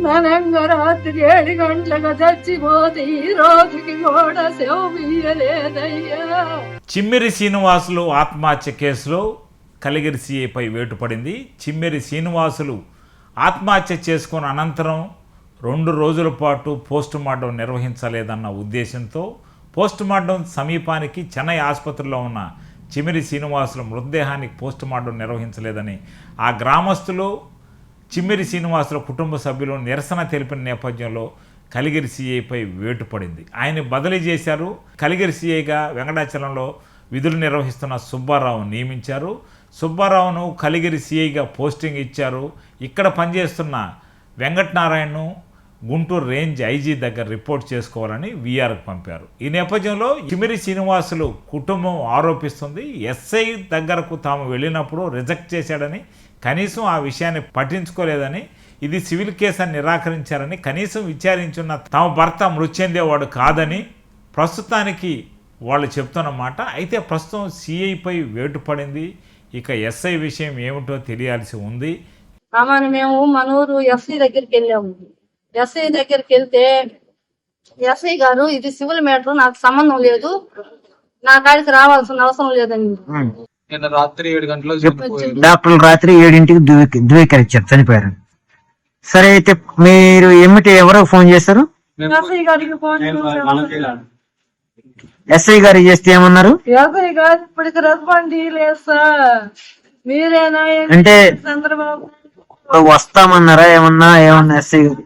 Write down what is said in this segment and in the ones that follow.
ననంగా రాత్రి 7 గంటలకు చచ్చిపోతే ఈ రోజుకి కూడా సెవీయలేదయ్యా. చిమ్మిరి శ్రీనివాసులు ఆత్మహత్య కేసులో కలిగిరి సిఐపై వేటు పడింది. చిమ్మిరి శ్రీనివాసులు ఆత్మహత్య చేసుకున్న అనంతరం 2 రోజుల పాటు పోస్టుమార్టం నిర్వహించలేదన్న ఉద్దేశంతో పోస్టుమార్టం సమీపానికి చెన్నై ఆసుపత్రిలో ఉన్న చిమ్మిరి శ్రీనివాసుల మృతదేహానికి పోస్టుమార్టం నిర్వహించలేదని ఆ గ్రామస్తులు చిమ్మిరి శ్రీనివాసుల కుటుంబ సభ్యులు నిరసన తెలిపిన నేపథ్యంలో కలిగిరి సిఐపై వేటు పడింది. ఆయన బదిలీ చేశారు. కలిగిరి సిఐగా వెంకటాచలంలో విధులు నిర్వహిస్తున్న సుబ్బారావు నియమించారు. సుబ్బారావును కలిగిరి సిఐగా పోస్టింగ్ ఇచ్చారు. ఇక్కడ పనిచేస్తున్న వెంకటనారాయణను గుంటూరు రేంజ్ ఐజీ దగ్గర రిపోర్ట్ చేసుకోవాలని వీఆర్కి పంపారు. ఈ నేపథ్యంలో చిమ్మిరి శ్రీనివాసులు కుటుంబం ఆరోపిస్తుంది, ఎస్ఐ దగ్గరకు తాము వెళ్ళినప్పుడు రిజెక్ట్ చేశాడని, కనీసం ఆ విషయాన్ని పట్టించుకోలేదని, ఇది సివిల్ కేసు అని నిరాకరించారని, కనీసం విచారించున్న తమ భర్త మృతి చెందేవాడు కాదని ప్రస్తుతానికి వాళ్ళు చెప్తున్నమాట. అయితే ప్రస్తుతం సిఐపై వేటు పడింది. ఇక ఎస్ఐ విషయం ఏమిటో తెలియాల్సి ఉంది. మేము మన ఊరు ఎస్ఐ దగ్గరికి వెళ్ళాము. ఎస్ఐ దగ్గరికి వెళ్తే ఎస్ఐ గారు ఇది సివిల్ మ్యాటర్, నాకు సంబంధం లేదు, నా కాడికి రావాల్సిన అవసరం లేదని. రాత్రి 7 గంటలకు డాక్టర్లు రాత్రి 7ంటికి ధృవీకరించారు, చనిపోయారు. సరే, అయితే మీరు ఏమిటి ఎవరో ఫోన్ చేశారు? ఎస్ఐ గారికి ఫోన్ చేశాము. ఎస్ఐ గారు చేస్తే ఏమన్నారు? ఎస్ఐ గారు ఇప్పటికి రెస్పాండ్ లేదు సార్, మీరేనా అంటే చంద్రబాబు వస్తామన్నారా? ఏమన్నా ఎస్ఐ గారు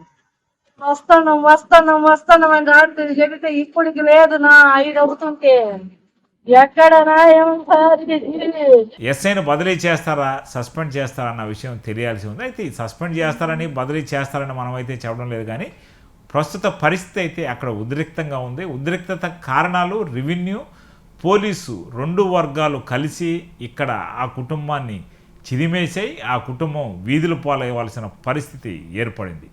వస్తాను అని రాత్రి చెబితే ఇప్పటికి లేదు నా 5 అవుతుంటే ఎక్కడనా ఎస్ఐను బదిలీ చేస్తారా, సస్పెండ్ చేస్తారా అన్న విషయం తెలియాల్సి ఉంది. అయితే సస్పెండ్ చేస్తారని, బదిలీ చేస్తారని మనమైతే చెప్పడం లేదు, కానీ ప్రస్తుత పరిస్థితి అయితే అక్కడ ఉద్రిక్తంగా ఉంది. ఉద్రిక్తత కారణాలు రెవెన్యూ, పోలీసు 2 వర్గాలు కలిసి ఇక్కడ ఆ కుటుంబాన్ని చిదిమేసాయి. ఆ కుటుంబం వీధుల పాలయ్యవలసిన పరిస్థితి ఏర్పడింది.